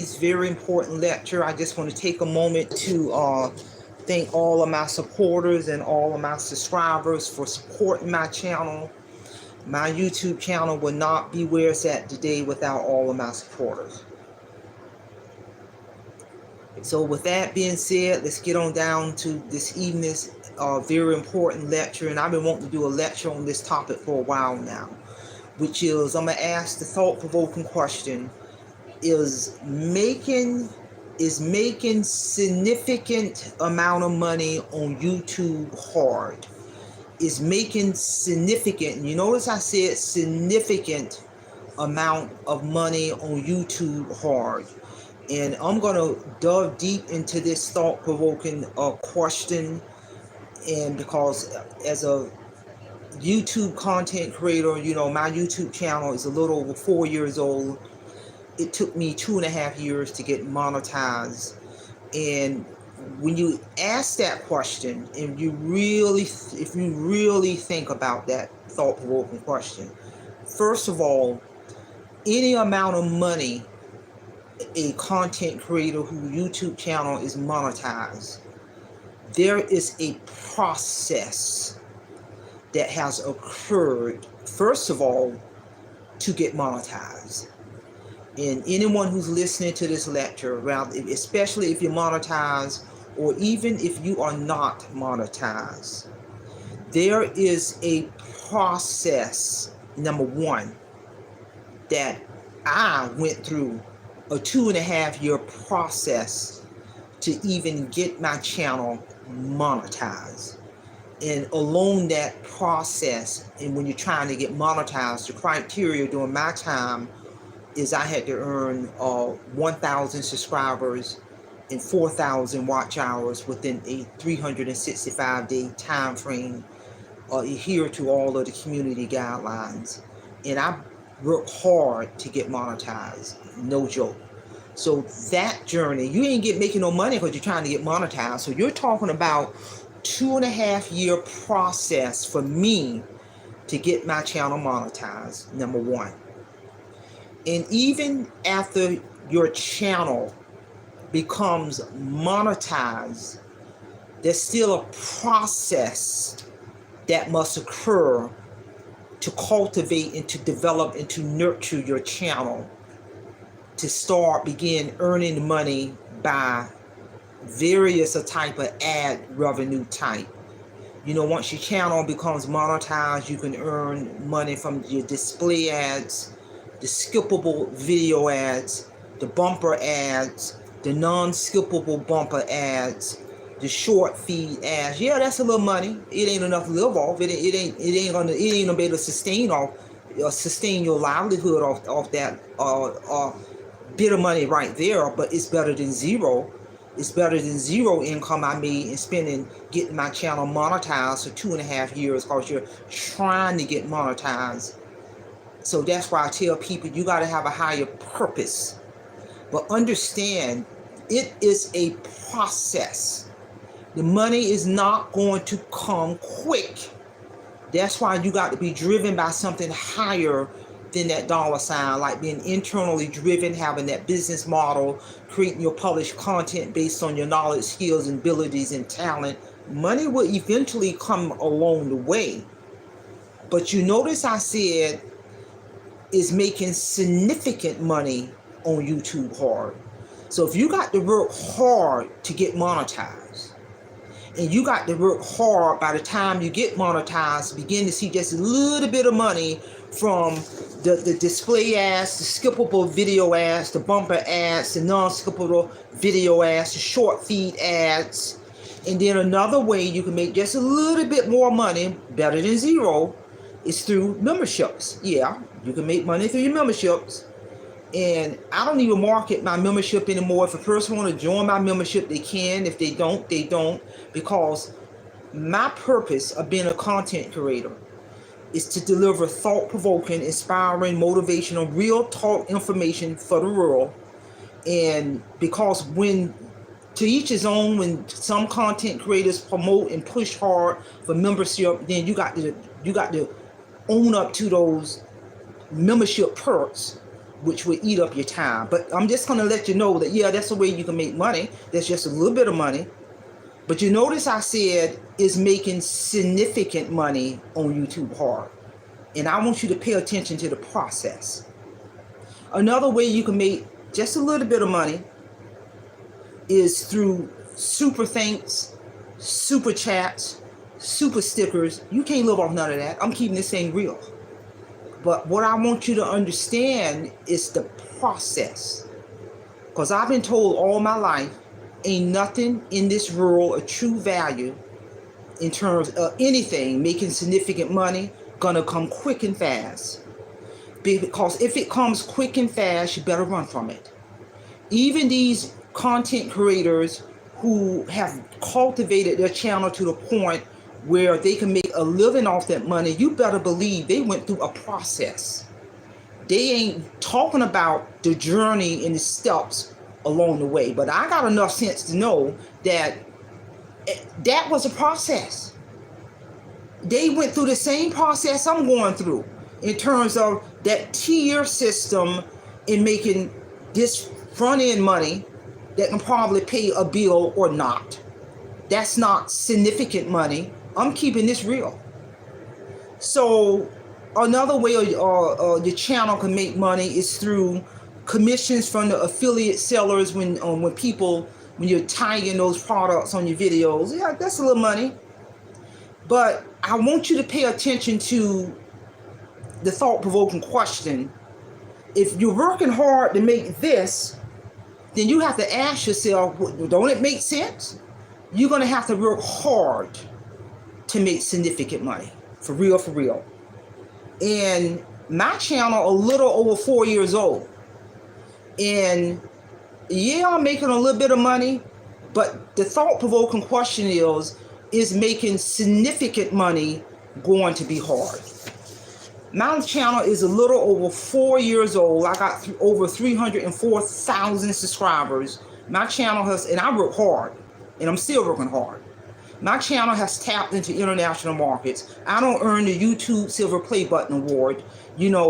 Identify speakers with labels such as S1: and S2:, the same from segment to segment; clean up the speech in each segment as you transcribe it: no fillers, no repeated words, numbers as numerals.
S1: It's a very important lecture. I just want to take a moment to thank all of my supporters and all of my subscribers for supporting my channel. My YouTube channel would not be where it's at today without all of my supporters. So with that being said, let's get on down to this evening's very important lecture. And I've been wanting to do a lecture on this topic for a while now, which is I'm going to ask the thought-provoking question: Is making significant amount of money on YouTube hard? Is making significant, you notice I said significant amount of money on YouTube hard? And I'm going to delve deep into this thought-provoking question, and because as a YouTube content creator, my YouTube channel is a little over 4 years old. It took me 2.5 years to get monetized. And when you ask that question, and if you really think about that thought-provoking question, first of all, any amount of money a content creator whose YouTube channel is monetized, there is a process that has occurred, first of all, to get monetized. And anyone who's listening to this lecture, especially if you're monetized or even if you are not monetized, there is a process, number one, that I went through, a 2.5-year process to even get my channel monetized. And along that process, and when you're trying to get monetized, the criteria during my time is I had to earn 1,000 subscribers and 4,000 watch hours within a 365-day time frame, adhere to all of the community guidelines. And I worked hard to get monetized, no joke. So that journey, you ain't making no money because you're trying to get monetized. So you're talking about 2.5-year process for me to get my channel monetized, number one. And even after your channel becomes monetized, there's still a process that must occur to cultivate and to develop and to nurture your channel, to begin earning money by various type of ad revenue type. Once your channel becomes monetized, you can earn money from your display ads, the skippable video ads, the bumper ads, the non-skippable bumper ads, the short feed ads. Yeah, that's a little money. It ain't enough to live off. It ain't gonna be able to sustain your livelihood off that bit of money right there. But it's better than zero. It's better than zero income I made in getting my channel monetized for 2.5 years, because you're trying to get monetized. So that's why I tell people you got to have a higher purpose. But understand, it is a process. The money is not going to come quick. That's why you got to be driven by something higher than that dollar sign, like being internally driven, having that business model, creating your published content based on your knowledge, skills, and abilities and talent. Money will eventually come along the way. But you notice I said is making significant money on YouTube hard. So if you got to work hard to get monetized, and you got to work hard by the time you get monetized, begin to see just a little bit of money from the display ads, the skippable video ads, the bumper ads, the non-skippable video ads, the short feed ads. And then another way you can make just a little bit more money, better than zero, is through memberships. Yeah, you can make money through your memberships. And I don't even market my membership anymore. If a person want to join my membership, they can. If they don't, they don't. Because my purpose of being a content creator is to deliver thought-provoking, inspiring, motivational, real talk information for the world. And because to each his own, when some content creators promote and push hard for membership, then you got to own up to those membership perks which will eat up your time. But I'm just going to let you know that, yeah, that's the way you can make money. That's just a little bit of money. But you notice I said is making significant money on YouTube hard. And I want you to pay attention to the process. Another way you can make just a little bit of money is through super thanks, super chats, super stickers. You can't live off none of that. I'm keeping this thing real. But what I want you to understand is the process. Because I've been told all my life, ain't nothing in this world of true value in terms of anything making significant money gonna come quick and fast. Because if it comes quick and fast, you better run from it. Even these content creators who have cultivated their channel to the point where they can make a living off that money, you better believe they went through a process. They ain't talking about the journey and the steps along the way, but I got enough sense to know that that was a process. They went through the same process I'm going through in terms of that tier system in making this front end money that can probably pay a bill or not. That's not significant money. I'm keeping this real. So another way your channel can make money is through commissions from the affiliate sellers when you're tagging those products on your videos. Yeah, that's a little money. But I want you to pay attention to the thought-provoking question. If you're working hard to make this, then you have to ask yourself, don't it make sense? You're going to have to work hard to make significant money. For real, for real. And my channel a little over 4 years old. And yeah, I'm making a little bit of money, but the thought-provoking question is making significant money going to be hard? My channel is a little over 4 years old. I got over 304,000 subscribers. My channel has, and I work hard, and I'm still working hard. My channel has tapped into international markets. I don't earn the YouTube Silver Play Button Award, and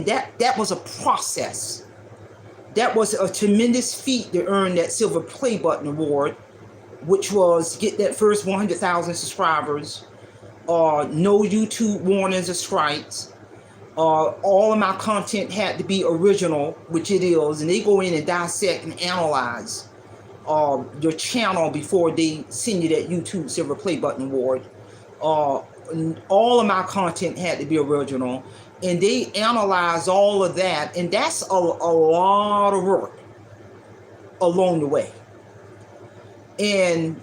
S1: that was a process. That was a tremendous feat to earn that Silver Play Button Award, which was get that first 100,000 subscribers, no YouTube warnings or strikes. All of my content had to be original, which it is, and they go in and dissect and analyze your channel before they send you that YouTube Silver Play Button Award. All of my content had to be original, and they analyze all of that, and that's a lot of work along the way. And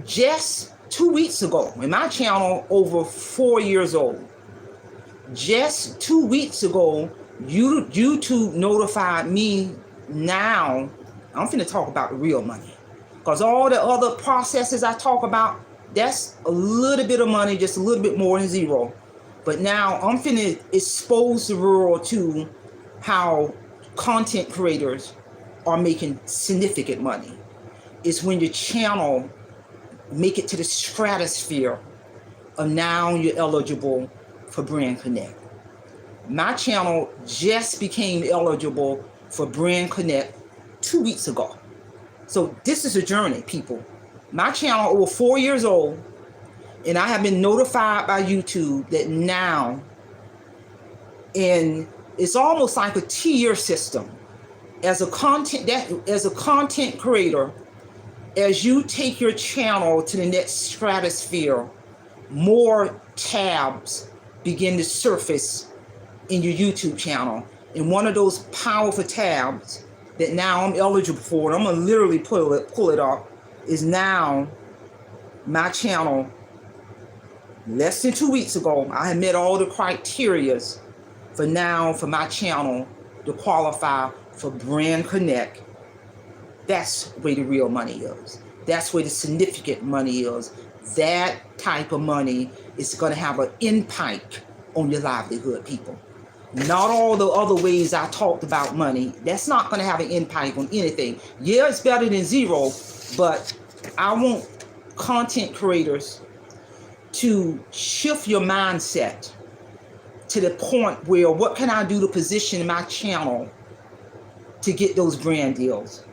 S1: just 2 weeks ago, and my channel over 4 years old, just 2 weeks ago, YouTube notified me. Now I'm finna talk about the real money, because all the other processes I talk about, that's a little bit of money, just a little bit more than zero. But now I'm finna expose the world to how content creators are making significant money. It's when your channel make it to the stratosphere of now you're eligible for Brand Connect. My channel just became eligible for Brand Connect 2 weeks ago. So this is a journey, people. My channel over 4 years old, and I have been notified by YouTube that now, and it's almost like a tier system. As a content creator, as you take your channel to the next stratosphere, more tabs begin to surface in your YouTube channel. And one of those powerful tabs that now I'm eligible for, and I'm gonna literally pull it up, is now my channel. Less than 2 weeks ago, I had met all the criterias for my channel to qualify for Brand Connect. That's where the real money is. That's where the significant money is. That type of money is going to have an impact on your livelihood, people. Not all the other ways I talked about money. That's not going to have an impact on anything. Yeah, it's better than zero, but I want content creators to shift your mindset to the point where what can I do to position my channel to get those brand deals?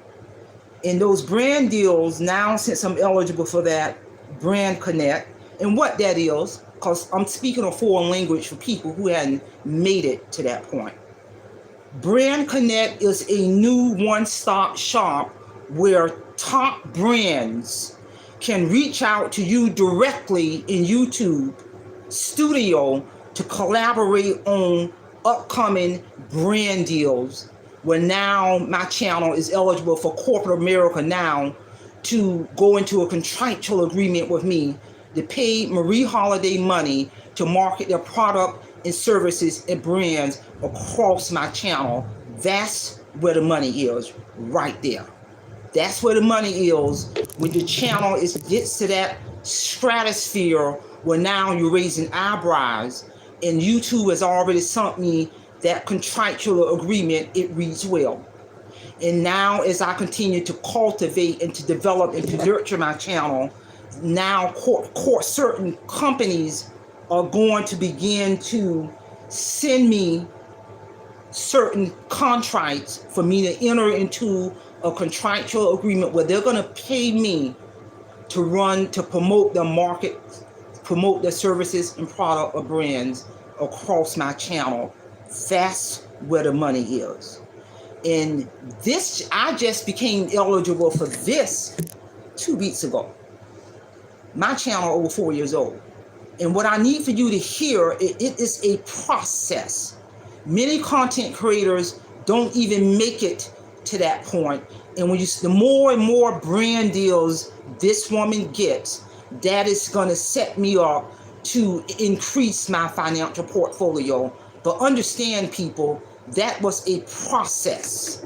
S1: And those brand deals, now since I'm eligible for that brand connect, and what that is, because I'm speaking a foreign language for people who hadn't made it to that point. Brand Connect is a new one-stop shop where top brands can reach out to you directly in YouTube Studio to collaborate on upcoming brand deals, where now my channel is eligible for corporate America now to go into a contractual agreement with me to pay Marie Holiday money to market their product and services and brands across my channel. That's where the money is, right there. That's where the money is when the channel gets to that stratosphere where now you're raising eyebrows, and YouTube has already sent me that contractual agreement. It reads well. And now as I continue to cultivate and to develop and to nurture my channel, now certain companies are going to begin to send me certain contracts for me to enter into a contractual agreement where they're going to pay me to promote their market, promote their services and product or brands across my channel. That's where the money is. And this, I just became eligible for this 2 weeks ago. My channel over 4 years old. And what I need for you to hear, it is a process. Many content creators don't even make it to that point. And the more and more brand deals this woman gets, that is going to set me up to increase my financial portfolio. But understand, people, that was a process.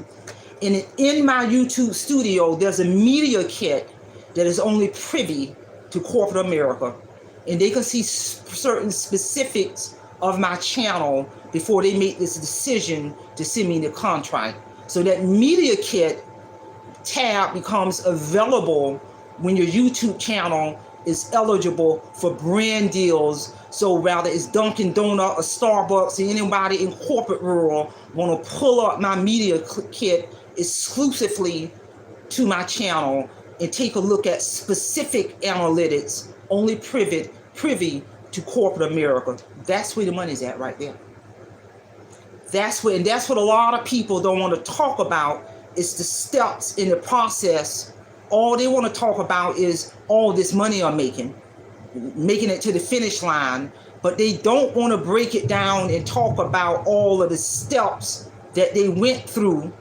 S1: And in my YouTube studio, there's a media kit that is only privy to corporate America, and they can see certain specifics of my channel before they make this decision to send me the contract. So that media kit tab becomes available when your YouTube channel is eligible for brand deals. So whether it's Dunkin' Donut or Starbucks or anybody in corporate world want to pull up my media kit exclusively to my channel and take a look at specific analytics only privy to corporate America. That's where the money's at right there. That's what a lot of people don't want to talk about. Is the steps in the process. All they want to talk about is all this money I'm making it to the finish line, but they don't want to break it down and talk about all of the steps that they went through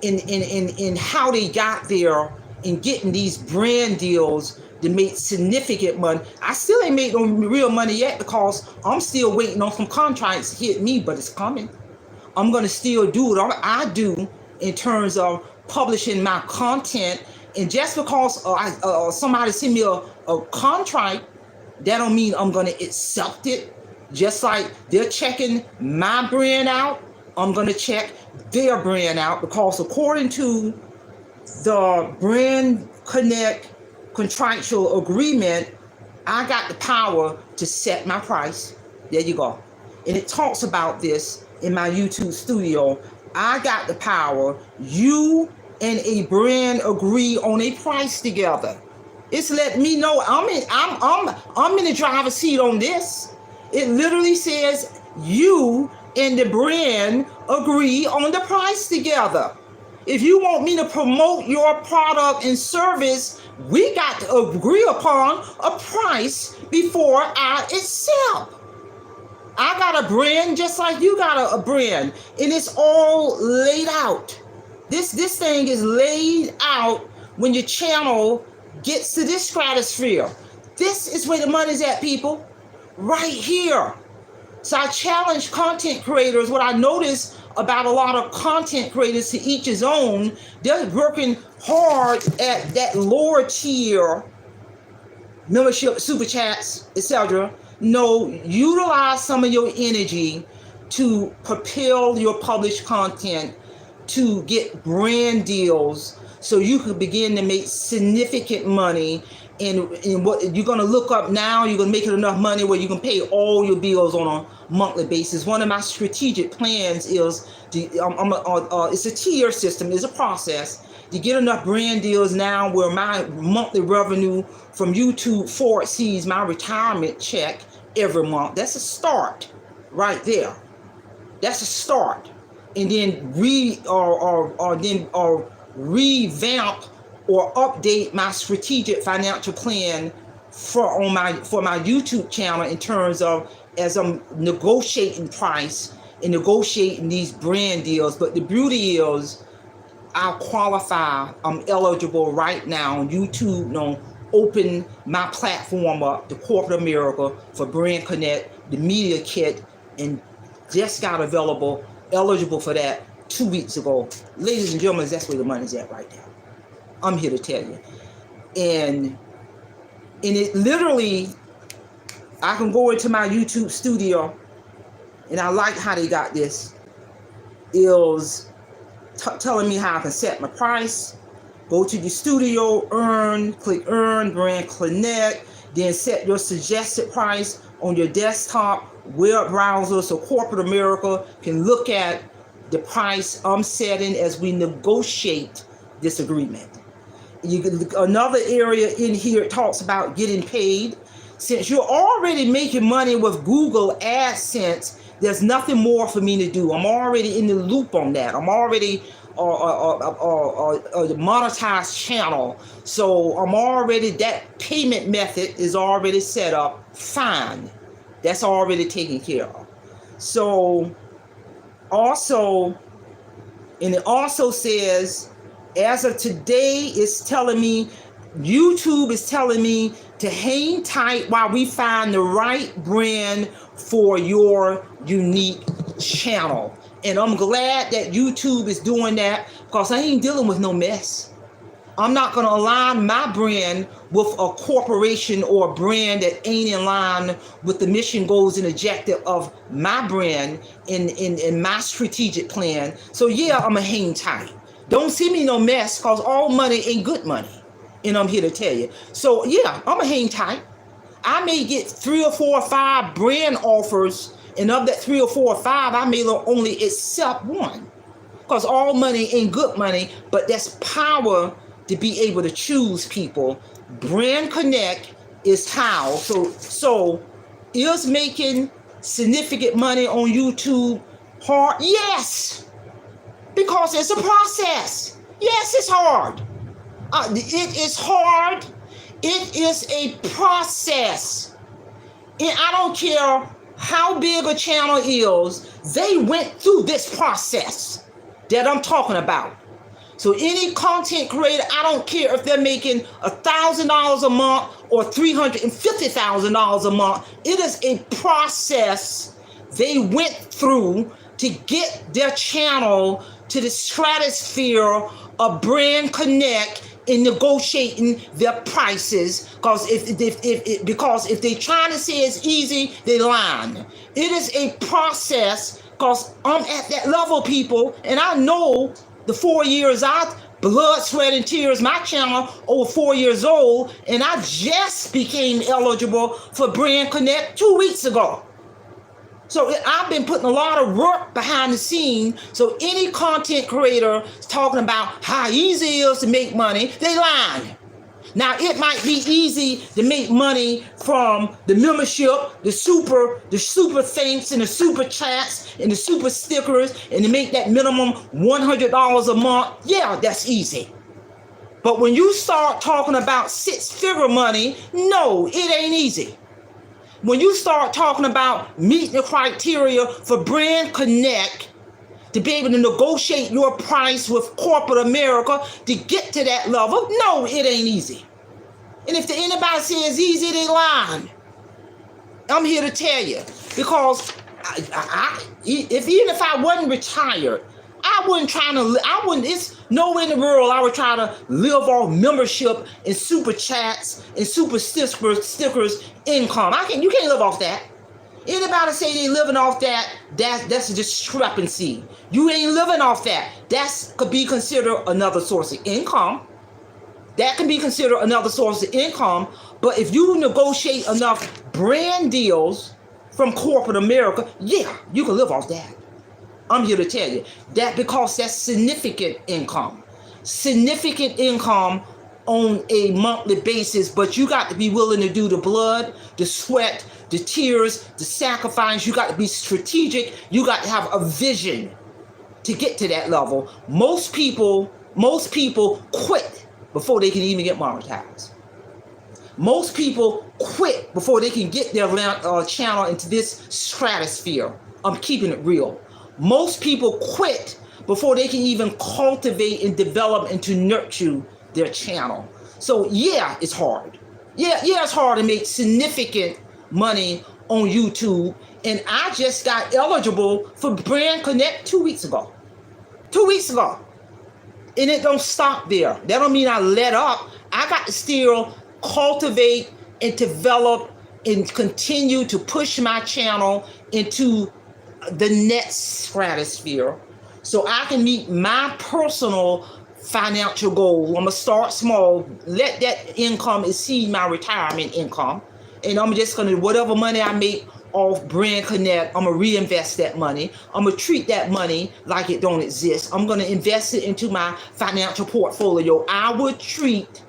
S1: in how they got there in getting these brand deals to make significant money. I still ain't made no real money yet because I'm still waiting on some contracts to hit me, but it's coming. I'm going to still do what I do in terms of publishing my content. And just because somebody send me a contract, that don't mean I'm going to accept it. Just like they're checking my brand out, I'm going to check their brand out, because according to the Brand Connect contractual agreement, I got the power to set my price. There you go. And it talks about this in my YouTube studio. I got the power. You and a brand agree on a price together. It's letting me know I'm in the driver's seat on this. It literally says you and the brand agree on the price together. If you want me to promote your product and service, we got to agree upon a price before I accept. I got a brand just like you got a brand, and it's all laid out. This thing is laid out when your channel gets to this stratosphere. This is where the money's at, people. Right here. So I challenge content creators. What I notice about a lot of content creators, to each his own, they're working hard at that lower tier membership, super chats, etc. No, utilize some of your energy to propel your published content to get brand deals so you can begin to make significant money and what you're gonna look up now, you're gonna make it enough money where you can pay all your bills on a monthly basis. One of my strategic plans is it's a tier system, it's a process to get enough brand deals now where my monthly revenue from YouTube far exceeds my retirement check every month. That's a start right there. That's a start. And then revamp or update my strategic financial plan for my YouTube channel in terms of as I'm negotiating price and negotiating these brand deals. But the beauty is I'll qualify. I'm eligible right now on YouTube. Open my platform up to corporate America for Brand Connect, the media kit, and just got eligible for that 2 weeks ago. Ladies and gentlemen, that's where the money's at right now. I'm here to tell you. And it literally, I can go into my YouTube studio, and I like how they got this. It was telling me how I can set my price. Go to the studio, click earn, Brand Connect, then set your suggested price on your desktop web browser so corporate America can look at the price I'm setting as we negotiate this agreement. Another area in here talks about getting paid. Since you're already making money with Google AdSense, there's nothing more for me to do. I'm already in the loop on that. I'm already a monetized channel. So I'm already, that payment method is already set up. Fine. That's already taken care of. So also, and it also says, as of today, it's telling me, YouTube is telling me to hang tight while we find the right brand for your unique channel. And I'm glad that YouTube is doing that because I ain't dealing with no mess. I'm not going to align my brand with a corporation or a brand that ain't in line with the mission, goals, and objective of my brand in my strategic plan. So yeah, I'm going to hang tight. Don't see me no mess because all money ain't good money. And I'm here to tell you. So yeah, I'm going to hang tight. I may get 3 or 4 or 5 brand offers, and of that 3 or 4 or 5, I may only accept one. Because all money ain't good money, but that's power to be able to choose people. Brand Connect is how. So is making significant money on YouTube hard? Yes. Because it's a process. Yes, it's hard. It is hard. It is a process. And I don't care how big a channel is, they went through this process that I'm talking about. So any content creator, I don't care if they're making $1,000 a month or $350,000 a month. It is a process they went through to get their channel to the stratosphere of Brand Connect in negotiating their prices. Because if they trying to say it's easy, they lying. It is a process because I'm at that level, people, and I know the 4 years out, blood, sweat, and tears, my channel over 4 years old, and I just became eligible for Brand Connect 2 weeks ago. So I've been putting a lot of work behind the scene. So any content creator talking about how easy it is to make money, they lying. Now it might be easy to make money from the membership, the super thanks and the super chats and the super stickers, and to make that minimum $100 a month. Yeah, that's easy. But when you start talking about 6-figure money, no, it ain't easy. When you start talking about meeting the criteria for Brand Connect to be able to negotiate your price with corporate America to get to that level, no, it ain't easy. And if anybody says easy, they lying. I'm here to tell you, because even if I wasn't retired, it's nowhere in the world I would try to live off membership and super chats and super stickers income. You can't live off that. Anybody say they living off that's a discrepancy. You ain't living off that. That could be considered another source of income. That can be considered another source of income. But if you negotiate enough brand deals from corporate America, yeah, you can live off that. I'm here to tell you that, because that's significant income. Significant income on a monthly basis, but you got to be willing to do the blood, the sweat, the tears, the sacrifice. You got to be strategic. You got to have a vision to get to that level. Most people quit before they can even get monetized. Most people quit before they can get their channel into this stratosphere. I'm keeping it real. Most people quit before they can even cultivate and develop and to nurture their channel. So yeah, it's hard. Yeah, it's hard to make significant money on YouTube. And I just got eligible for Brand Connect 2 weeks ago. 2 weeks ago. And it don't stop there. That don't mean I let up. I got to still cultivate and develop and continue to push my channel into the next stratosphere so I can meet my personal financial goal. I'm gonna start small, let that income exceed my retirement income, and I'm just gonna, whatever money I make off Brand Connect, I'm gonna reinvest that money. I'm gonna treat that money like it don't exist. I'm gonna invest it into my financial portfolio. I would treat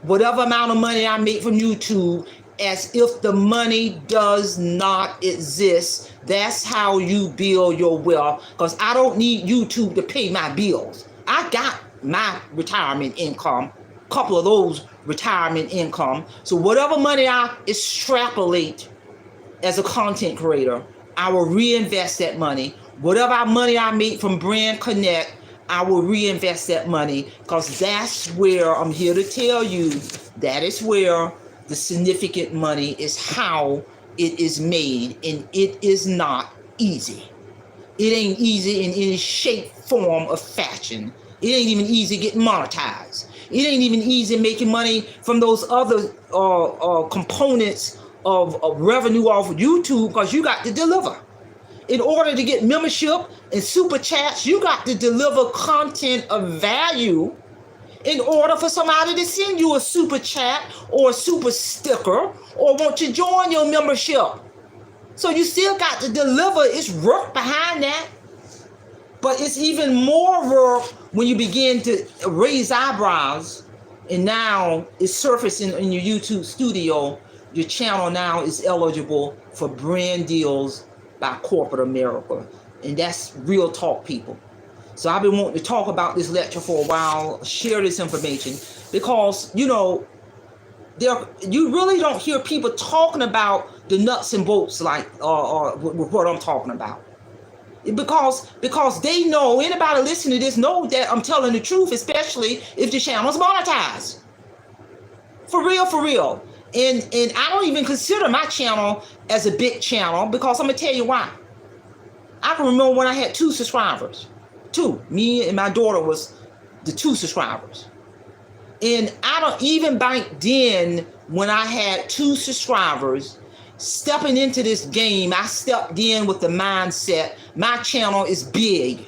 S1: whatever amount of money I make from YouTube as if the money does not exist. That's how you build your wealth, because I don't need YouTube to pay my bills. I got my retirement income, a couple of those retirement income. So whatever money I extrapolate as a content creator, I will reinvest that money. Whatever money I make from Brand Connect, I will reinvest that money, because that's where, I'm here to tell you, that is where the significant money is, how it is made, and it is not easy. It ain't easy in any shape, form, or fashion. It ain't even easy getting monetized. It ain't even easy making money from those other components of revenue off of YouTube, because you got to deliver. In order to get membership and super chats, you got to deliver content of value in order for somebody to send you a super chat or a super sticker or want to join your membership. So you still got to deliver. It's work behind that. But it's even more work when you begin to raise eyebrows, and now it's surfacing in your YouTube studio. Your channel now is eligible for brand deals by corporate America. And that's real talk, people. So I've been wanting to talk about this lecture for a while, share this information, because, you really don't hear people talking about the nuts and bolts like what I'm talking about. Because they know, anybody listening to this know that I'm telling the truth, especially if the channel's monetized. For real. And I don't even consider my channel as a big channel, because I'm gonna tell you why. I can remember when I had 2 subscribers. 2. Me and my daughter was the 2 subscribers. And I don't even back then, when I had 2 subscribers, stepping into this game, I stepped in with the mindset, my channel is big.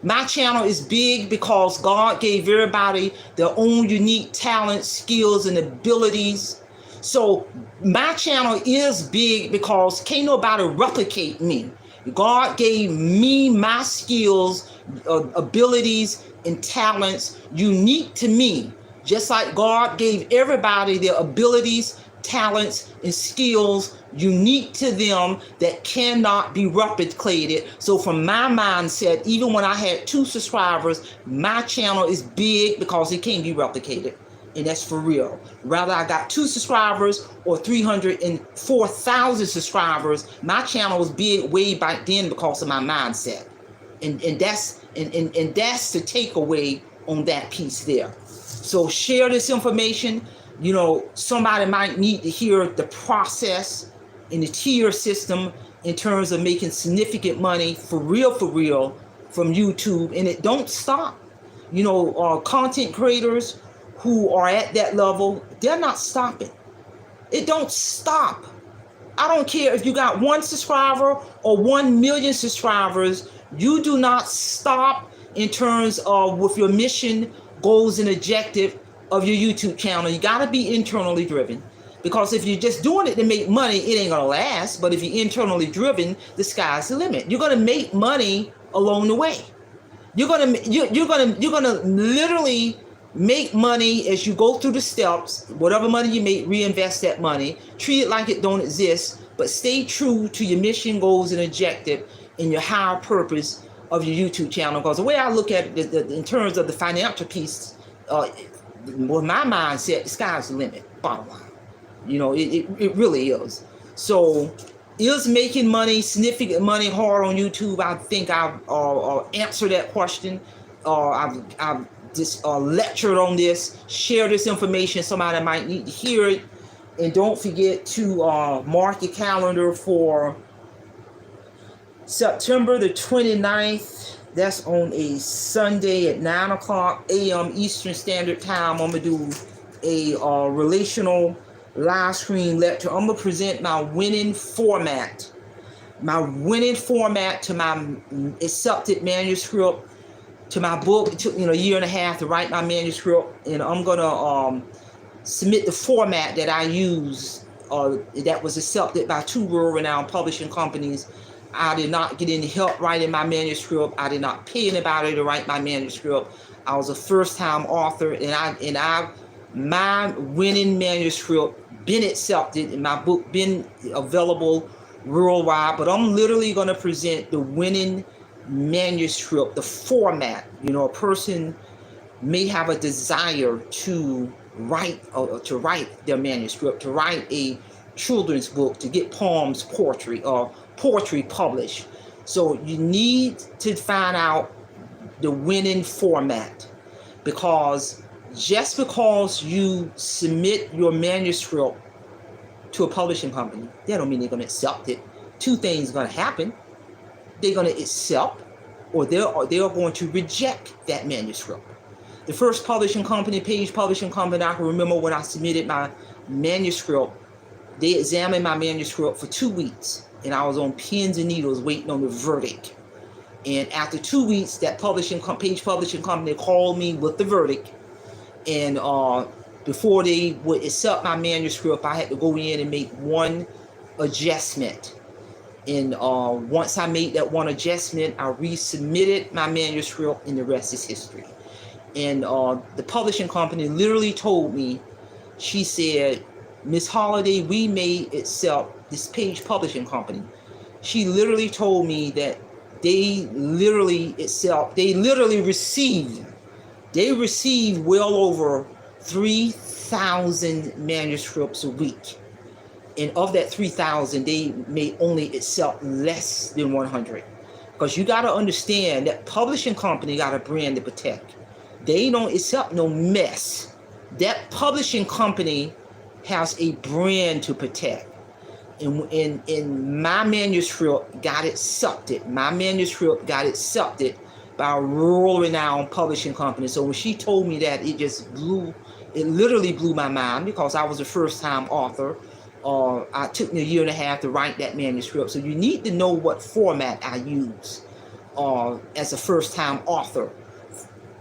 S1: My channel is big because God gave everybody their own unique talents, skills, and abilities. So my channel is big because can't nobody replicate me. God gave me my skills, abilities, and talents unique to me. Just like God gave everybody their abilities, talents, and skills unique to them that cannot be replicated. So from my mindset, even when I had 2 subscribers, my channel is big because it can't be replicated. And that's for real. Whether I got 2 subscribers or 304,000 subscribers, my channel was big way back then because of my mindset. And that's the takeaway on that piece there. So share this information. Somebody might need to hear the process in the tier system in terms of making significant money for real from YouTube. And it don't stop. Content creators who are at that level, they're not stopping. It don't stop. I don't care if you got 1 subscriber or 1 million subscribers, you do not stop in terms of with your mission, goals, and objective of your YouTube channel. You got to be internally driven. Because if you're just doing it to make money, it ain't gonna last. But if you're internally driven, the sky's the limit. You're gonna make money along the way. You're gonna literally make money as you go through the steps. Whatever money you make, reinvest that money. Treat it like it don't exist, but stay true to your mission, goals, and objective, and your higher purpose of your YouTube channel. Because the way I look at it, in terms of the financial piece, with my mindset, the sky's the limit. Bottom line. You know, it really is. So, is making money, significant money, hard on YouTube? I think I've answered that question. I've just lectured on this, share this information. Somebody might need to hear it. And don't forget to mark your calendar for September the 29th. That's on a Sunday at 9 o'clock a.m. Eastern Standard Time. I'm going to do a relational live stream lecture. I'm going to present my winning format to my accepted manuscript, to my book. It took me a year and a half to write my manuscript, and I'm going to submit the format that I use that was accepted by 2 world-renowned publishing companies. I did not get any help writing my manuscript. I did not pay anybody to write my manuscript. I was a first-time author, and my winning manuscript been accepted, and my book been available worldwide. But I'm literally going to present the winning manuscript, the format. You know, a person may have a desire to write their manuscript, to write a children's book, to get poems, poetry published. So you need to find out the winning format, because just because you submit your manuscript to a publishing company, that don't mean they're going to accept it. 2 things are going to happen. They're going to accept, or they are going to reject that manuscript. The first publishing company, Page Publishing Company, I can remember when I submitted my manuscript, they examined my manuscript for 2 weeks, and I was on pins and needles waiting on the verdict. And after 2 weeks, that Page Publishing Company called me with the verdict. And before they would accept my manuscript, I had to go in and make one adjustment. And once I made that one adjustment, I resubmitted my manuscript, and the rest is history. And the publishing company literally told me, she said, "Miss Holiday, we may accept this Page Publishing Company." She literally told me that they receive well over 3,000 manuscripts a week. And of that 3,000, they may only accept less than 100. Because you got to understand that publishing company got a brand to protect. They don't accept no mess. That publishing company has a brand to protect. And my manuscript got accepted. My manuscript got accepted by a world-renowned publishing company. So when she told me that, it literally blew my mind, because I was a first-time author. It took me a year and a half to write that manuscript. So you need to know what format I use as a first-time author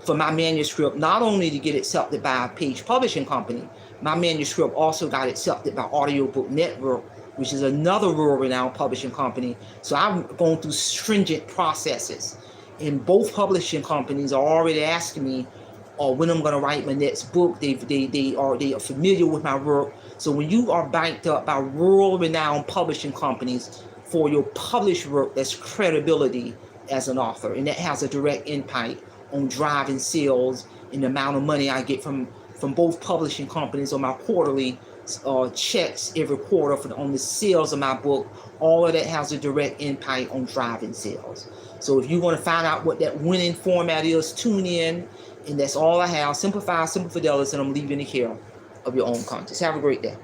S1: for my manuscript, not only to get accepted by a Page Publishing Company. My manuscript also got accepted by Audiobook Network, which is another world-renowned publishing company. So I've gone through stringent processes. And both publishing companies are already asking me when I'm going to write my next book. They are familiar with my work. So when you are backed up by world-renowned publishing companies for your published work, that's credibility as an author. And that has a direct impact on driving sales and the amount of money I get from both publishing companies on my quarterly checks every quarter on the sales of my book. All of that has a direct impact on driving sales. So if you want to find out what that winning format is, tune in. And that's all I have. Simplify, simple fidelity, and I'm leaving it here of your own conscience. Have a great day.